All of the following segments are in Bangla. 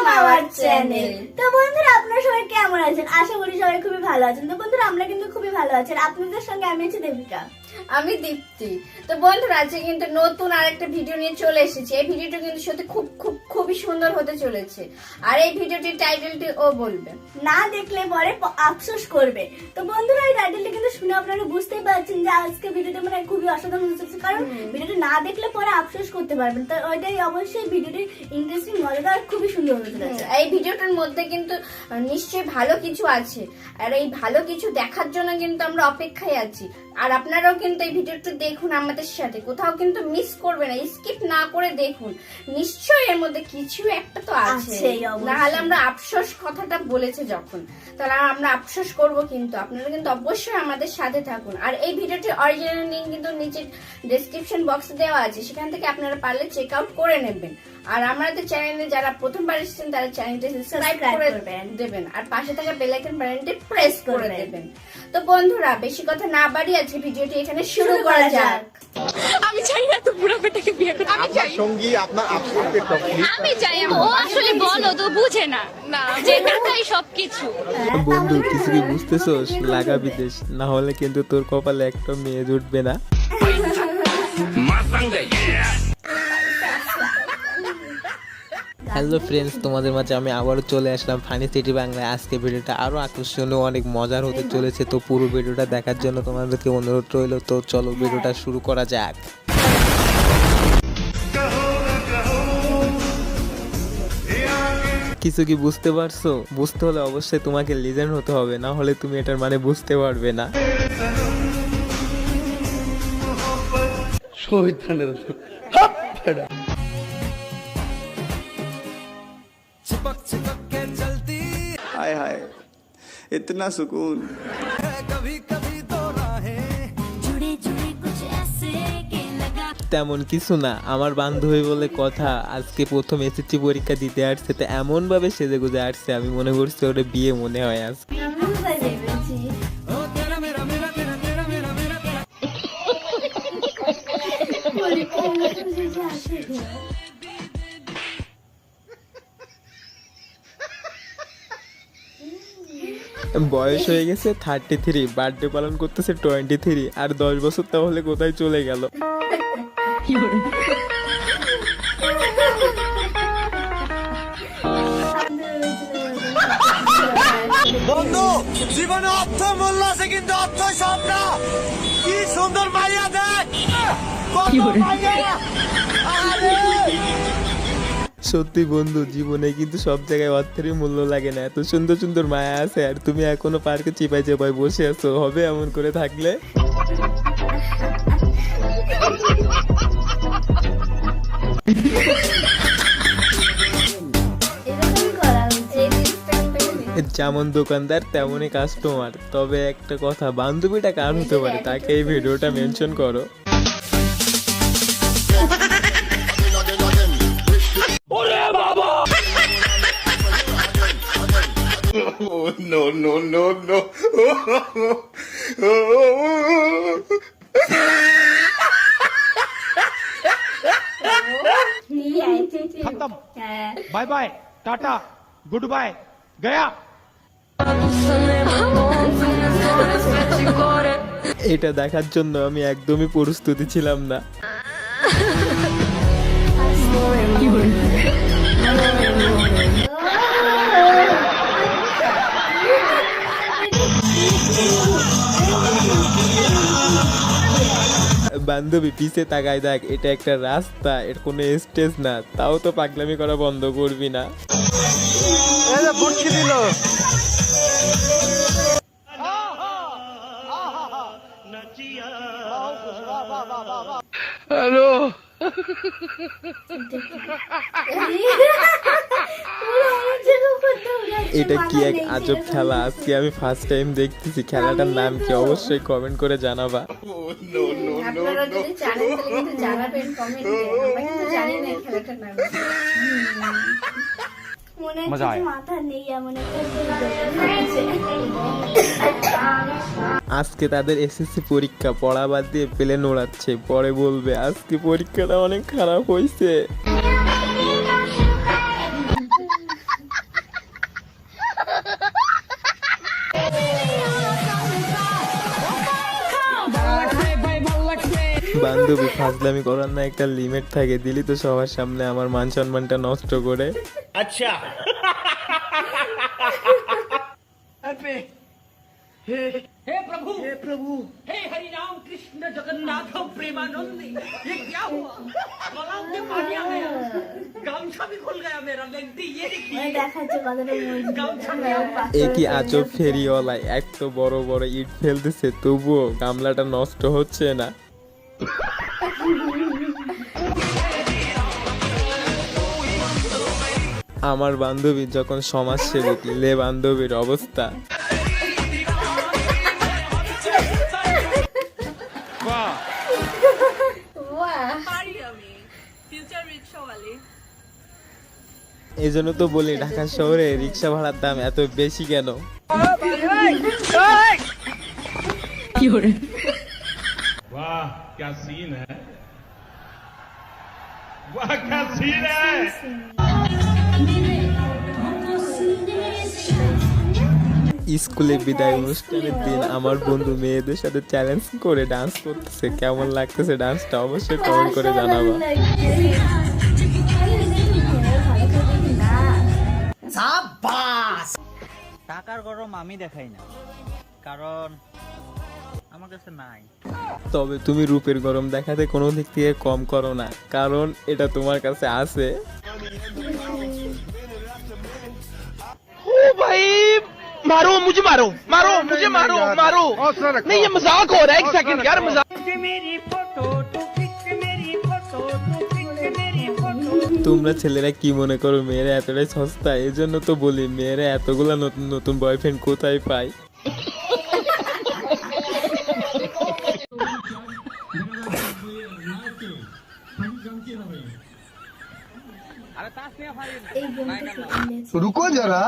Welcome our channel. তো বন্ধুরা আপনারা সবাই কেমন আছেন? আশা করি সবাই খুবই ভালো আছেন। তো বন্ধুরা আমরা কিন্তু খুবই ভালো আছি। আপনাদের সঙ্গে আমি আছি দেবিকা, আমি দীপ্তি। তো বন্ধুরা আজকে কিন্তু নতুন আরেকটা ভিডিও নিয়ে চলে এসেছি। এই ভিডিওটা কিন্তু সত্যি খুবই সুন্দর হতে চলেছে। আর এই ভিডিওটির টাইটেলটি ও বলবে, না দেখলে পরে আফসোস করবে। তো বন্ধুরা এই টাইটেলটা কিন্তু শুনে আপনারা বুঝতেই পারছেন যে আজকে ভিডিওটা মানে খুবই অসাধারণ হচ্ছে, কারণ ভিডিওটা না দেখলে পরে আফসোস করতে পারবেন। তো ওইটাই অবশ্যই ভিডিওটি ইন্টারেস্টিং, মজাদার, খুবই সুন্দর হতে চলেছে। এই ভিডিওটার মধ্যে কিন্তু নিশ্চয়ই ভালো কিছু আছে, আর এই ভালো কিছু দেখার জন্য কিন্তু আমরা অপেক্ষায় আছি। আর আপনারাও কিন্তু এই ভিডিওটা দেখুন আমাদের সাথে, কোথাও কিন্তু মিস করবে না, স্কিপ না করে দেখুন। নিশ্চয়ই এর মধ্যে কিছু একটা তো আছে, নাহলে আমরা আফসোস কথাটা বলেছে যখন, তাহলে আমরা আফসোস করব। কিন্তু আপনারা কিন্তু অবশ্যই আমাদের সাথে থাকুন। আর এই ভিডিওটির অরিজিনাল লিংক কিন্তু নিচে ডেসক্রিপশন বক্সে দেওয়া আছে, সেখান থেকে আপনারা পারলে চেক আউট করে নেবেন। আর আমাদের চ্যানেলে যারা প্রথমবার এসেছেন তারা চ্যানেলটি সাবস্ক্রাইব করে দেবেন, আর পাশে থাকা বেল আইকন বাটনটি প্রেস করে দেবেন। তো বন্ধুরা বেশি কথা না বাড়িয়ে আজকে ভিডিওটি এখানে শুরু করা যাক। আমি চাই না তো পুরো বেটাকে বিয়ে করতে। আমি চাই সঙ্গী আপনার আপসের টপিক। আমি চাই ও আসলে বলো তো বুঝে না যে টাকাই সবকিছু। বন্ধু কিছু কি বুঝতেছস? লাগা বিদেশ, না হলে কিন্তু তোর কপালে একটা মেয়ে জুটবে না। হ্যালো ফ্রেন্ডস, তোমাদের মাঝে আমি আবারও চলে আসলাম ফানি সিটি বাংলায়। আজকে ভিডিওটা আরো আকর্ষণীয়, অনেক মজার হতে চলেছে। তো পুরো ভিডিওটা দেখার জন্য তোমাদেরকে অনুরোধ রইল। তো চলো ভিডিওটা শুরু করা যাক। কিছু কি বুঝতে পারছো? বুঝতে হলে অবশ্যই তোমাকে লিজেন্ড হতে হবে, না হলে তুমি এটার মানে বুঝতে পারবে না। हाय हाय इतना सुकून। তেমন কিছু না, আমার বান্ধবী বলে কথা। আজকে প্রথম এসএসসি পরীক্ষা দিতে আসছে, তো এমন ভাবে সেজে গুজে আসছে, আমি মনে করছি ওরে বিয়ে মনে হয় আজকে। বয়স হয়ে গেছে 33, বার্থডে পালন করতেছে 23, আর 10 বছর তাহলে কোথায় চলে গেল? বন্ধু জীবনে অর্থ মূল্য আছে, কিন্তু অর্থ সব না। কি সুন্দর মাইয়া দেখ, সত্যি বন্ধু, জীবনে কিন্তু সব জায়গায় অর্থেরই মূল্য লাগে না। এত সুন্দর সুন্দর মায়া আছে, আর তুমি এখনো পার্কে চিপাই চিপাই বসে আছো। হবে এমন করে থাকলে? যেমন দোকানদার তেমনই কাস্টমার। তবে একটা কথা, বান্ধবীটা কার হতে পারে তাকে এই ভিডিওটা মেনশন করো। No no no no। खत्म, bye bye, tata, good bye, गया। এটা দেখার জন্য আমি একদমই প্রস্তুতি ছিলাম না। বান্ধবী পিছে তাকায় দেখ, এটা একটা রাস্তা, এর কোনো স্টেজ না। তাও তো পাগলামি করা বন্ধ করবি না? हेलो এটা কি এক আজব খেলা, আজকে আমি ফার্স্ট টাইম দেখতেছি। খেলাটার নাম কি অবশ্যই কমেন্ট করে জানাবা। আপনারা যদি জানেন তাহলে কিন্তু জানাবেন কমেন্টে। আমরা কিন্তু জানি না এই খেলাটার নাম। মনে মজা হচ্ছে আয়া। মাথা নেই এমন একটা। আজকে তাদের এসএসসি পরীক্ষা, পড়া বাদ দিয়ে প্লেন ওড়াচ্ছে। পরে বলবে আজকে পরীক্ষাটা অনেক খারাপ হয়েছে। বান্ধবী ফাজলামি করার না একটা লিমিট থাকে, দিলি তো সবার সামনে আমার মান সম্মানটা নষ্ট করে। हे हरि राम कृष्ण जगन्नाथ प्रेमानंदी ये क्या हुआ गलाव में पानी आ गया गामछा भी खुल गया मेरा लगती ये মানে দেখাচ্ছে কতটা এ কি আজব ফেরিওয়ালা, এত বড় বড় ইট ফেলতেছে তবুও গামলাটা নষ্ট হচ্ছে না। আমার বান্ধবী যখন সমাজসেবী, লে বান্ধবীর অবস্থা। এই জন্য তো বলি ঢাকা শহরে রিক্সা ভাড়ার দাম এত বেশি কেন। वाह क्या सीन है, वाह क्या सीन है। স্কুলে বিদায় অনুষ্ঠানের দিন আমার বন্ধু মেয়েদের সাথে চ্যালেঞ্জ করে ডান্স করতেছে, কেমন লাগতেছে ডান্সটা অবশ্যই কমেন্ট করে জানাবা। টাকার গরম আমি দেখাই না, কারণ আমার কাছে নাই। তবে তুমি রূপের গরম দেখাতে কোনো দিক থেকে কম করো না, কারণ এটা তোমার কাছে আছে। मारो मुझे, मारो मारो मुझे, मारो मारो नहीं, ये मजाक हो रहा है, एक सेकंड यार, मजाक। मेरी फोटो तू खिंच मेरी फोटो तू खिंच मेरी फोटो তোমরা ছেলেরা কি মনে করো মেয়েরা এতটাই সস্তা? এই জন্য তো বলি মেয়েরা এতগুলা নতুন নতুন বয়ফ্রেন্ড কোথায় পায়। रुको जरा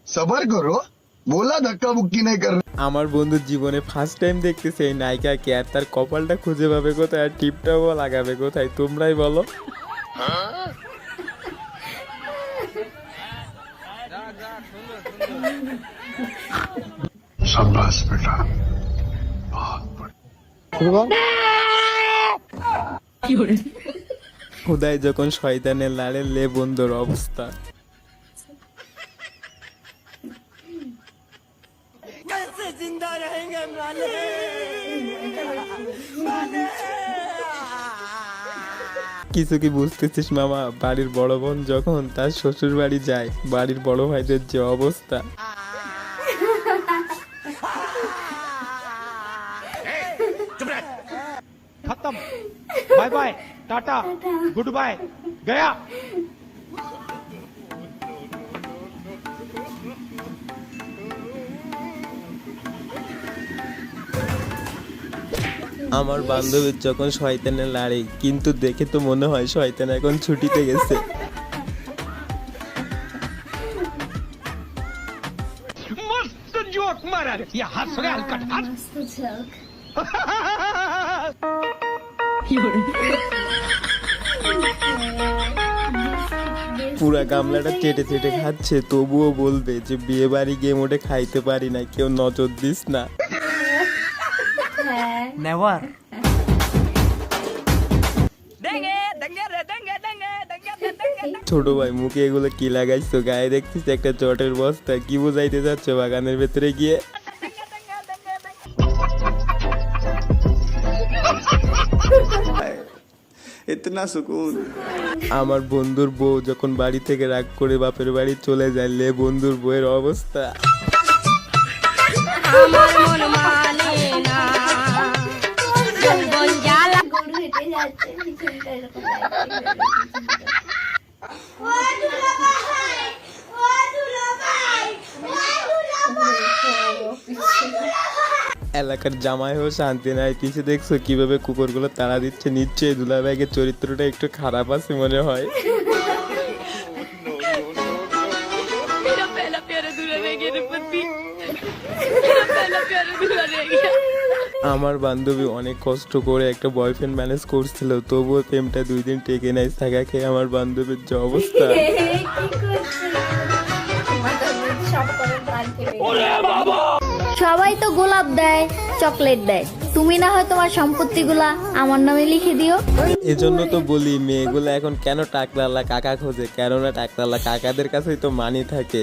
सबर करो, बोला धक्का बुक्की नहीं कर। আমার বন্ধু জীবনে ফার্স্ট টাইম দেখতেছে এই নায়িকাকে, আর তার কপালটা খুঁজে পাবে কোথায় আর টিপটাও লাগাবে কোথায়, তোমরাই বলো। शाबाश बेटा। খোদাই যখন শয়তানের লাড়ে লে বন্ধুর অবস্থা। कैसे जिंदा रहेंगे কিছু কি বুঝতেছিস মামা? বাড়ির বড় বোন যখন তার শ্বশুর বাড়ি যায়, বাড়ির বড় ভাইদের যে অবস্থা। खत्म, bye bye tata good bye गया। আমার বান্ধবীর যখন শয়তানের লাড়ে, কিন্তু দেখে তো মনে হয় শয়তান এখন ছুটিতে গেছে। मस्त जोक मारा रे, ये हंस रहे हलकट हंस। মস্ত ঝোঁক। পুরা গামলাটা চেটে চেটে খাচ্ছে, তবুও বলবে যে বিয়ে বাড়ি গিয়ে মোটে খাইতে পারি না, কেউ নজর দিস না। হ্যাঁ নেভার। ছোট ভাই মুখে এগুলো কি লাগাইছো? গায়ে দেখছিস একটা চটের বস্তা, কি বুঝাইতে যাচ্ছ বাগানের ভেতরে গিয়ে? इतना सुकून। আমার বন্ধুর বউ যখন বাড়ি থেকে রাগ করে বাপের বাড়ি চলে যায়, লে বন্ধুর বউয়ের অবস্থা। গরু হেঁটে যাচ্ছে পিছনটা এরকম এলাকার জামাই হয়েও শান্তি নাই, পিছে দেখছো কিভাবে কুকুরগুলো তাড়া দিচ্ছে। নিশ্চয়ই দুলাভাইয়ের চরিত্রটা একটু খারাপ আছে মনে হয়। আমার বান্ধবী অনেক কষ্ট করে একটা বয়ফ্রেন্ড ম্যানেজ করছিল, তবুও প্রেমটা 2 দিন টেকে নাই। থাকা খেয়ে আমার বান্ধবীর যে অবস্থা। কি করছে? সবাই তো গোলাপ দেয়, চকলেট দেয়, তুমি না হয় তোমার সম্পত্তিগুলা আমার নামে লিখে দিও। এজন্য তো বলি মেয়েগুলো এখন কেন টাকলালা কাকা খোঁজে, কেননা টাকলালা কাকাদের কাছেই তো মানি থাকে।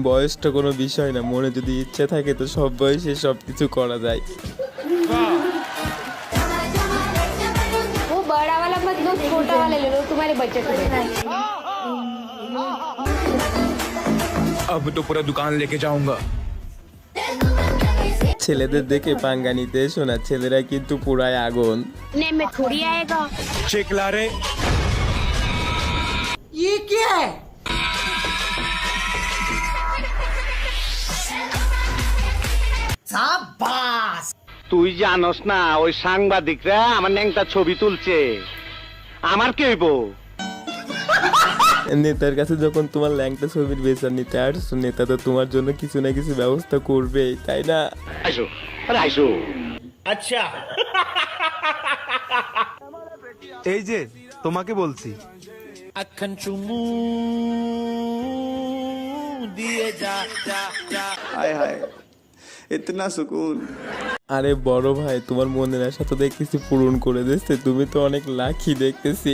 বয়সটা কোনো বিষয় না, মনে যদি ইচ্ছে থাকে তো সব বয়সে সবকিছু করা যায়। वो बड़ा वाला मत लो, छोटा वाला ले लो, तुम्हारे बच्चे को देना। अब तो पूरा दुकान लेके जाऊंगा। ছেলেদের দেখে পাঙ্গা নিতে এসো না, ছেলেরা কিন্তু পুরাই আগুন। चिकला रे ये क्या है? তুই জানোস না ওই সাংবাদিকরা আমার ন্যাংটা ছবি তুলছে, আমার কি হইব? নেতার কাছে যখন তোমার ল্যাংটা ছবির বেচার নিতে আসছো, নেতা তো তোমার জন্য কিছু না কিছু ব্যবস্থা করবেই, তাই না? আইসো আরে আইসো। अच्छा এই যে তোমাকে বলছি আখান চুমু দিয়ে যা যা যা। हाय हाय इतना सुकून। আরে বড় ভাই, তোমার মনের আশা তো দেখতেছি পূরণ করে দিচ্ছে, তুমি তো অনেক লাকি দেখতেছি।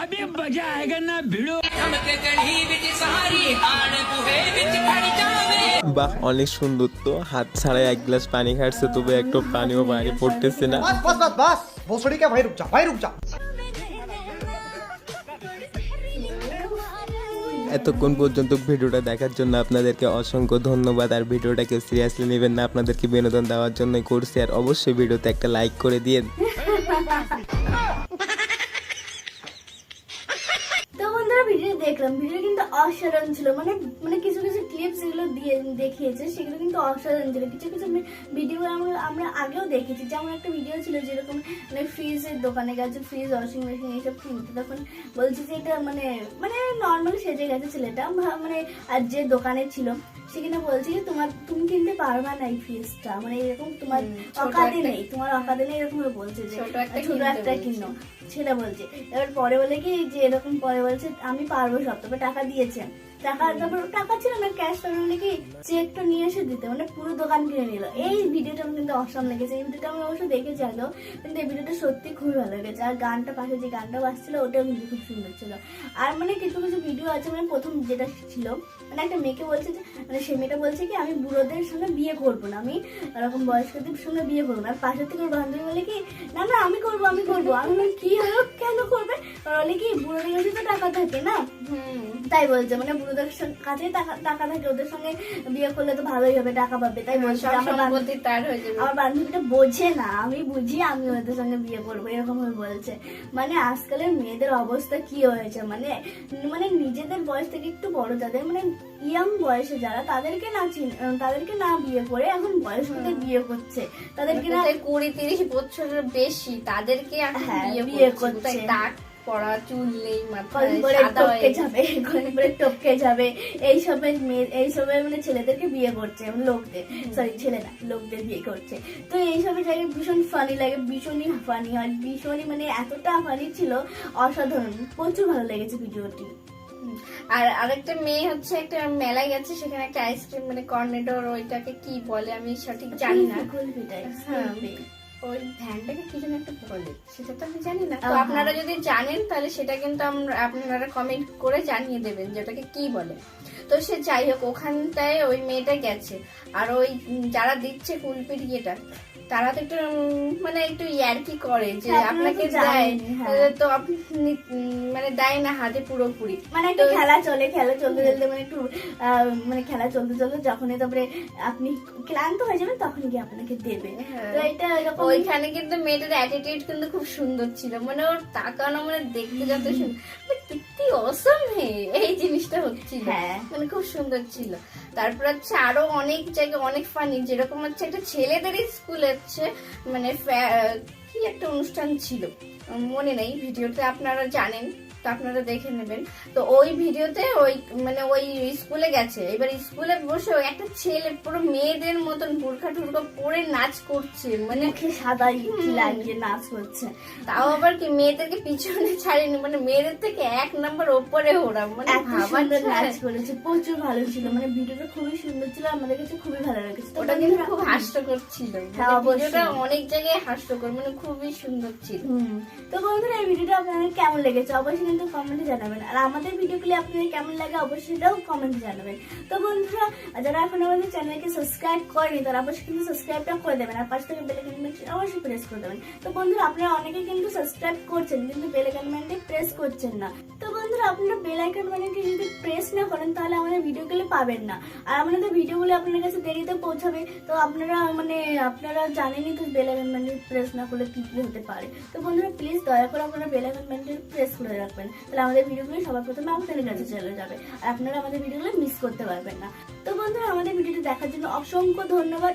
अभी मजा आएगा ना भिड़ो। বাহ, অনেক সুন্দর তো। হাত ছাড়াই এক গ্লাস পানি খাচ্ছে, তবে একটু পানিও বাইরে পড়তেছে না। बस बस बस भोसड़ी का भाई रुक जा, भाई रुक जा। এতক্ষণ পর্যন্ত ভিডিওটা দেখার জন্য আপনাদেরকে অসংখ্য ধন্যবাদ। আর ভিডিওটাকে সিরিয়াসলি নেবেন না, আপনাদেরকে বিনোদন দেওয়ার জন্যই করছি। আর অবশ্যই ভিডিওতে একটা লাইক করে দিয়ে। তো বন্ধুরা ভিডিও দেখলাম, ভিডিও কিন্তু অসাধারণ ছিল। মানে মানে কিছু কিছু ক্লিপস যেগুলো দিয়ে দেখিয়েছে সেগুলো কিন্তু অসাধারণ ছিল। কিছু কিছু ভিডিও আমরা আগেও দেখেছি, যেমন একটা ভিডিও ছিল যেরকম মানে ফ্রিজের দোকানে গেছে, ফ্রিজ ওয়াশিং মেশিন এইসব কিনতে, তখন বলছে যে এটা মানে মানে নর্মাল সেজে গেছে ছেলেটা, মানে আর যে দোকানে ছিল সেখানে বলছে যে তুমি কিনতে পারবা না এই ফ্রিজটা, মানে এরকম তোমার অকাদে নেই, তোমার অকাদে নেই, এরকম বলছে যে ছোট একটা কিনো ছেলে বলছে। এবার পরে বলে কি যে এরকম, পরে বলছে আমি পারবো সব, তবে টাকা দিয়েছে, তারপর টাকা ছিল না ক্যাশ, বলে কি চেকটা নিয়ে এসে দিতে, মানে পুরো দোকান কিনে নিল। এই ভিডিওটা আমার কিন্তু অসাম লেগেছে। এই ভিডিওটা আমি অবশ্য দেখেছি আগেও, কিন্তু এই ভিডিওটা সত্যি খুবই ভালো লেগেছে। আর গানটা পাশে যে গানটা বাজছিল ওটাও কিন্তু খুব সুন্দর ছিল। আর মানে কিছু কিছু ভিডিও আছে, মানে প্রথম যেটা ছিল মানে একটা মেয়েকে বলছে যে মানে সে মেয়েটা বলছে কি আমি বুড়োদের সঙ্গে বিয়ে করবো না, আমি এরকম বয়স্কদের সঙ্গে বিয়ে করবো না। আর পাশের থেকে ওর বান্ধবী বলে কি না না আমি করবো আমি করবো। আমি বলি কি হলো কেন করবে? বলে কি বুড়োদের কাছে তো টাকা থাকে না, তাই বলছে মানে বুড়োদের কাছে টাকা থাকে, ওদের সঙ্গে বিয়ে করলে তো ভালোই হবে, টাকা পাবে, তাই বলছে। আমার বান্ধবীটা বোঝে না, আমি বুঝি, আমি ওদের সঙ্গে বিয়ে করবো, এরকম ভাবে বলছে। মানে আজকালের মেয়েদের অবস্থা কি হয়েছে, মানে মানে নিজেদের বয়স থেকে একটু বড় যাদের মানে ইয়াং বয়সে যারা, তাদেরকে না বিয়ে করে এখন বয়স্কদের বিয়ে করছে, তাদেরকে না 20-30 বছরের বেশি তাদেরকে বিয়ে করছে। পড়া চুল নেই, টপকে যাবে এইসবের মানে ছেলেদেরকে বিয়ে করছে, লোকদের বিয়ে করছে। তো এইসবের জায়গায় ভীষণ ফানি লাগে, ভীষণই ফানি হয়, ভীষণই মানে এতটা ফানি ছিল, অসাধারণ, প্রচুর ভালো লেগেছে ভিডিওটি। আর আরেকটা মেয়ে হচ্ছে একটা মেলায় গেছে, সেখানে একটা আইসক্রিম মানে কর্নেডোর ওইটাকে কি বলে আমি সঠিক জানি না, হ্যাঁ ওই ভ্যানটাকে কি যেন একটা বলে, সেটা তো আমি জানি না। তো আপনারা যদি জানেন তাহলে সেটা কিন্তু আপনারা কমেন্ট করে জানিয়ে দেবেন যে ওটাকে কি বলে। তো সে যাই হোক, ওখানটায় ওই মেয়েটা গেছে, আর ওই যারা দিচ্ছে কুলপির ইয়েটা তারা তো একটু মানে একটু ইয়ার্কি করে যে আপনাকে দেয়, তো আপনি মানে দেয় না হাতে পুরোপুরি, মানে একটা খেলা চলতে চলতে মানে একটু মানে খেলা চলতে যখনই তারপরে আপনি ক্লান্ত হয়ে যাবেন তখন গিয়ে আপনাকে দেবে। তো এটা ওইখানে কিন্তু মেয়েটার অ্যাটিটিউড কিন্তু খুব সুন্দর ছিল, মানে ওর তাকানো মানে দেখতে যত সুন্দর, কি অসম হে এই জিনিসটা হচ্ছিল, মানে খুব সুন্দর ছিল। তারপর হচ্ছে আরো অনেক জায়গায় অনেক ফানি, যেরকম হচ্ছে একটা ছেলেদেরই স্কুলে হচ্ছে মানে কি একটা অনুষ্ঠান ছিল মনে নেই, ভিডিওতে আপনারা জানেন। তো আপনারা দেখে নেবেন। তো ওই ভিডিওতে ওই মানে ওই স্কুলে গেছে, এবার স্কুলে বসে ওই একটা ছেলে পুরো মেয়েদের মতন বোরখা টুরখা পরে নাচ করছে, মানে মুখে সাদা কি লাগিয়ে নাচ করছে, তাও আবার কি মেয়েদেরকে পিছনে ছাড়েনি, মানে মেয়েদের থেকে 1 নাম্বার ওপরে ওরা, মানে এত সুন্দর নাচ করেছে, প্রচুর ভালো ছিল, মানে ভিডিওটা খুবই সুন্দর ছিল, আমাদের কাছে খুবই ভালো লেগেছে। ওটা কিন্তু খুব হাস্যকর ছিল, হ্যাঁ, ভিডিওটা অবশ্যই। অনেক জায়গায় হাস্যকর, মানে খুবই সুন্দর ছিল। তো বন্ধুরা এই ভিডিওটা আপনাদের কেমন লেগেছে অবশ্যই কিন্তু কমেন্টে জানাবেন, আর আমাদের ভিডিওগুলি আপনাদের কেমন লাগে অবশ্যই সেটাও কমেন্টে জানাবেন। তো বন্ধুরা যারা এখন আমাদের চ্যানেলকে সাবস্ক্রাইব করেনি তারা অবশ্যই কিন্তু সাবস্ক্রাইবটা করে দেবেন, আর পাশে থেকে বেল আইকনটি অবশ্যই প্রেস করে দেবেন। তো বন্ধুরা আপনারা অনেকে কিন্তু সাবস্ক্রাইব করছেন কিন্তু বেল আইকনটি প্রেস করছেন না। তো বন্ধুরা আপনারা বেল আইকনটি যদি প্রেস না করেন তাহলে আমাদের ভিডিওগুলি পাবেন না, আর আমাদের ভিডিওগুলি আপনাদের কাছে দেরিতে পৌঁছাবে। তো আপনারা আপনারা জানেনই তো বেল আইকনটি প্রেস না করলে কি কি হতে পারে। তো বন্ধুরা প্লিজ দয়া করে আপনারা বেল আইকনটি প্রেস করে রাখবেন, তাহলে আমাদের ভিডিওগুলি সবার প্রথমে আপনাদের কাছে চলে যাবে, আর আপনারা আমাদের ভিডিওগুলো মিস করতে পারবেন না। তো বন্ধুরা আমাদের ভিডিওটি দেখার জন্য অসংখ্য ধন্যবাদ।